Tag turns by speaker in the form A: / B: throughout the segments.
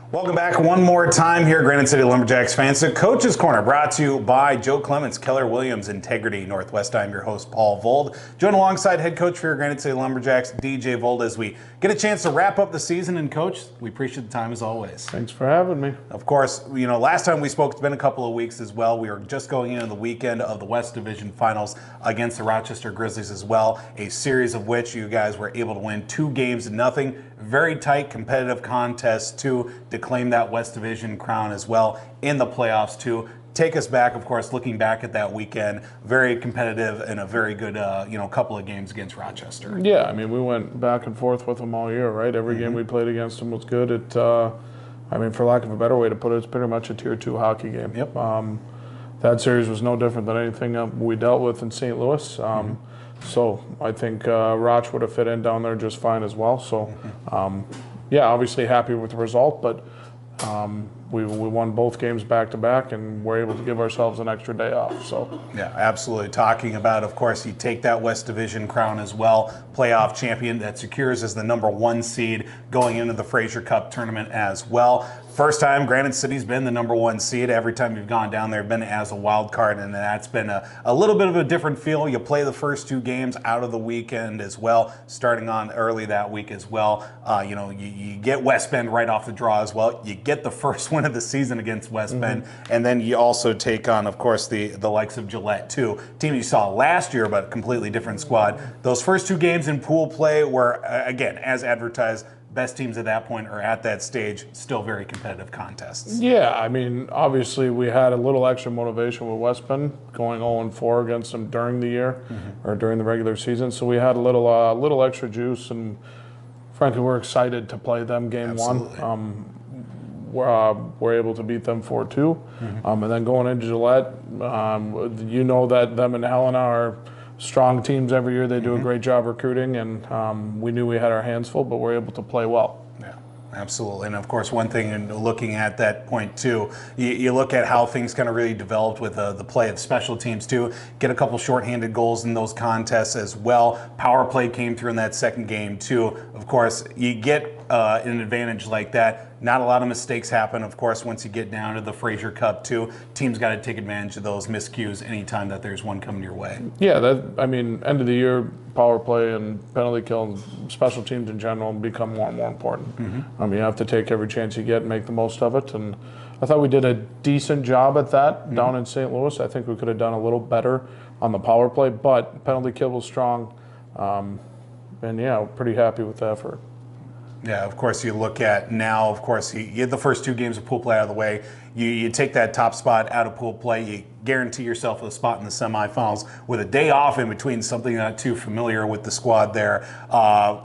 A: Welcome back one more time here, Granite City Lumberjacks fans. The Coach's Corner brought to you by Joe Clements, Keller Williams, Integrity Northwest. I'm your host, Paul Vold. Joined alongside head coach for your Granite City Lumberjacks, DJ Vold, as we get a chance to wrap up the season. And Coach, we appreciate the time as always.
B: Thanks for having me.
A: Of course, last time we spoke, it's been a couple of weeks as well. We were just going into the weekend of the West Division Finals against the Rochester Grizzlies as well, a series of which you guys were able to win 2-0. Very tight, competitive contest to claim that West Division crown as well in the playoffs too. Take us back, of course, looking back at that weekend, very competitive and a very good, couple of games against Rochester.
B: Yeah, I mean, we went back and forth with them all year, right? Every game we played against them was good. For lack of a better way to put it, it's pretty much a Tier 2 hockey game.
A: Yep.
B: That series was no different than anything we dealt with in St. Louis. So I think Roch would have fit in down there just fine as well. So, obviously happy with the result, but we won both games back-to-back, and we're able to give ourselves an extra day off. So
A: yeah, absolutely. Talking about, of course, you take that West Division crown as well, playoff champion that secures as the #1 seed going into the Fraser Cup tournament as well. First time Granite City's been the #1 seed. Every time you've gone down there, been as a wild card, and that's been a little bit of a different feel. You play the first 2 games out of the weekend as well, starting on early that week as well. You get West Bend right off the draw as well. You get the first win of the season against West Bend, and then you also take on, of course, the likes of Gillette too. Team you saw last year, but a completely different squad. Those first 2 games in pool play were, again, as advertised, best teams at that point or at that stage, still very competitive contests.
B: yeah, I mean, obviously we had a little extra motivation with West Bend going 0-4 against them during the year or during the regular season. So we had a little extra juice, and frankly, we're excited to play them game
A: Absolutely.
B: 1. We're able to beat them 4-2, and then going into Gillette, that them and Helena are strong teams every year. They do a great job recruiting, and we knew we had our hands full, but we're able to play well.
A: Yeah, absolutely. And of course, one thing in looking at that point too, you look at how things kind of really developed with the play of special teams too. Get a couple shorthanded goals in those contests as well. Power play came through in that second game too. Of course, you get an advantage like that. Not a lot of mistakes happen, of course, once you get down to the Fraser Cup too. Teams got to take advantage of those miscues anytime that there's one coming your way.
B: Yeah, end of the year, power play and penalty kill and special teams in general become more and more important. You have to take every chance you get and make the most of it. And I thought we did a decent job at that down in St. Louis. I think we could have done a little better on the power play, but penalty kill was strong. Pretty happy with the effort.
A: Yeah, of course, you look at now, of course, you get the first 2 games of pool play out of the way. You take that top spot out of pool play. You guarantee yourself a spot in the semifinals with a day off in between, something not too familiar with the squad there.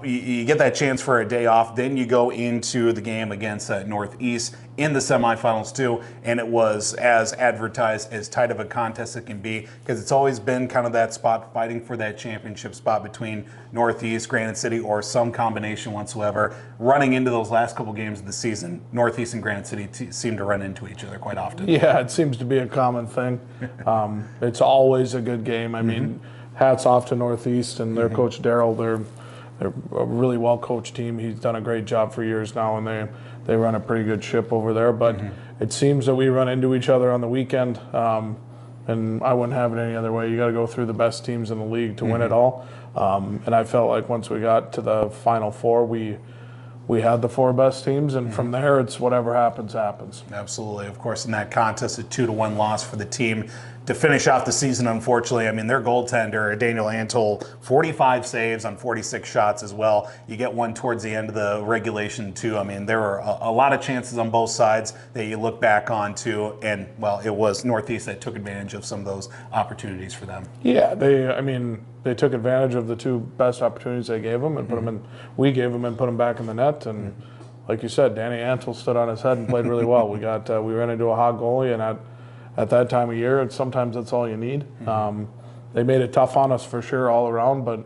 A: You get that chance for a day off. Then you go into the game against Northeast in the semifinals too, and it was as advertised, as tight of a contest it can be, because it's always been kind of that spot fighting for that championship spot between Northeast, Granite City, or some combination whatsoever. Running into those last couple games of the season, Northeast and Granite City seem to run into each other quite often.
B: Yeah, it seems to be a common thing. It's always a good game. I mean, hats off to Northeast and their coach Daryl. They're a really well coached team. He's done a great job for years now, and they run a pretty good ship over there. But it seems that we run into each other on the weekend, and I wouldn't have it any other way. You got to go through the best teams in the league to win it all. And I felt like once we got to the Final Four, we had the 4 best teams, and from there, it's whatever happens, happens.
A: Absolutely. Of course, in that contest, a 2-1 loss for the team to finish off the season, unfortunately. I mean, their goaltender, Daniel Antol, 45 saves on 46 shots as well. You get one towards the end of the regulation, too. I mean, there were a lot of chances on both sides that you look back on, too, and, well, it was Northeast that took advantage of some of those opportunities for them.
B: Yeah, they took advantage of the 2 best opportunities they gave them and put them in. We gave them and put them back in the net. And like you said, Danny Antol stood on his head and played really well. We ran into a hot goalie, and at that time of year, sometimes that's all you need. They made it tough on us for sure all around, but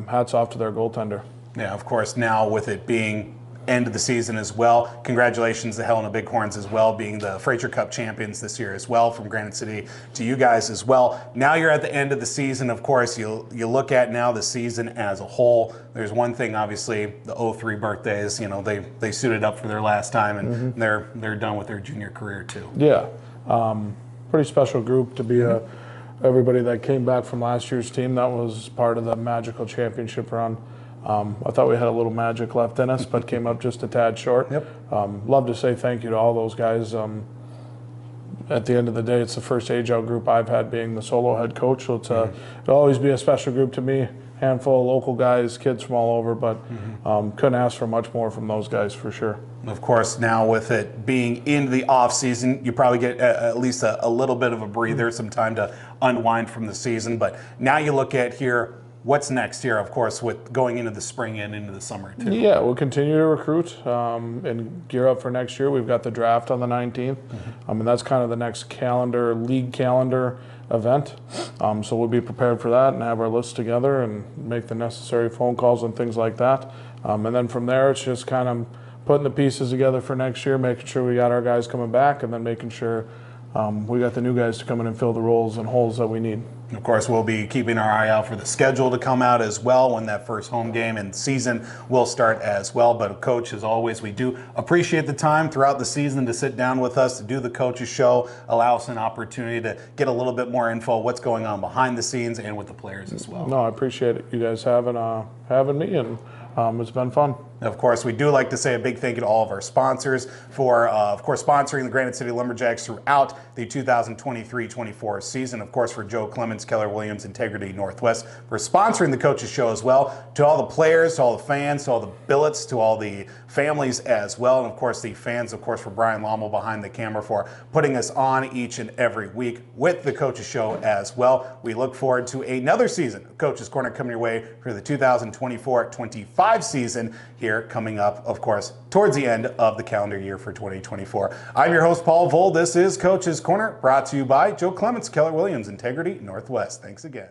B: hats off to their goaltender.
A: Yeah, of course, now with it being end of the season as well. Congratulations to Helena Bighorns as well, being the Fraser Cup champions this year as well, from Granite City to you guys as well. Now you're at the end of the season. Of course, you look at now the season as a whole. There's one thing, obviously, the 03 birthdays, you know, they suited up for their last time, and they're done with their junior career too.
B: Yeah, pretty special group to be everybody that came back from last year's team. That was part of the magical championship run. I thought we had a little magic left in us, but came up just a tad short.
A: Yep.
B: Love to say thank you to all those guys. At the end of the day, it's the first age-out group I've had being the solo head coach, so it'll always be a special group to me. Handful of local guys, kids from all over, but couldn't ask for much more from those guys for sure.
A: Of course, now with it being into the off season, you probably get at least a little bit of a breather, some time to unwind from the season. But now you look at here, what's next year, of course, with going into the spring and into the summer too.
B: Yeah, we'll continue to recruit and gear up for next year. We've got the draft on the 19th, and that's kind of the next league calendar event. So we'll be prepared for that and have our list together and make the necessary phone calls and things like that. And then from there, it's just kind of putting the pieces together for next year, making sure we got our guys coming back, and then making sure we got the new guys to come in and fill the roles and holes that we need.
A: Of course, we'll be keeping our eye out for the schedule to come out as well when that first home game and season will start as well. But Coach, as always, we do appreciate the time throughout the season to sit down with us, to do the Coach's Show, allow us an opportunity to get a little bit more info what's going on behind the scenes and with the players as well.
B: No, I appreciate it. You guys having me, and it's been fun.
A: Of course, we do like to say a big thank you to all of our sponsors for, of course, sponsoring the Granite City Lumberjacks throughout the 2023-24 season. Of course, for Joe Clements, Keller Williams, Integrity Northwest, for sponsoring the Coach's Show as well. To all the players, to all the fans, to all the billets, to all the families as well. And, of course, the fans, of course, for Brian Lommel behind the camera for putting us on each and every week with the Coach's Show as well. We look forward to another season of Coach's Corner coming your way for the 2024-25 season here coming up, of course, towards the end of the calendar year for 2024. I'm your host, Paul Vole. This is Coach's Corner, brought to you by Joe Clements, Keller Williams, Integrity Northwest. Thanks again.